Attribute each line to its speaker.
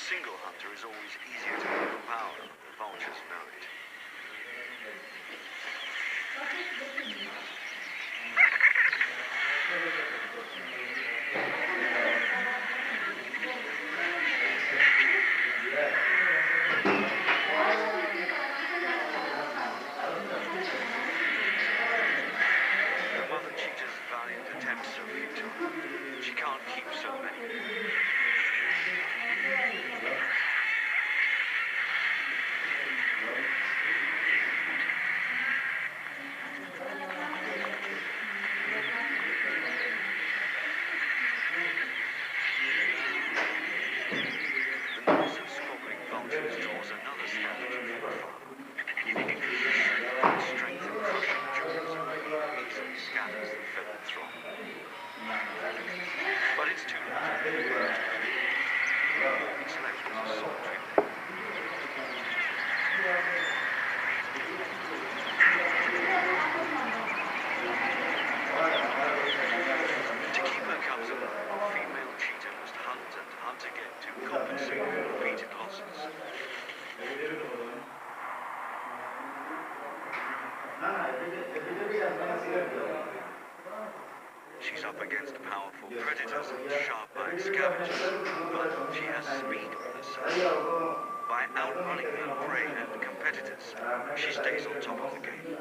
Speaker 1: single hunter is always easier to overpower. The vultures know it. The mother cheetah's valiant attempts are futile. She can't keep so many. The noise of squabbling vultures draws another scavenger from afar. His strength and crushing jaws easily scatters the feathered throng. But it's too late. It's left as a solitary thing. To keep her cubs alive, female cheetah must hunt and hunt again to compensate for repeated losses. She's up against powerful predators and sharp-eyed scavengers, but she has speed on her side. By outrunning her prey and competitors, she stays on top of the game.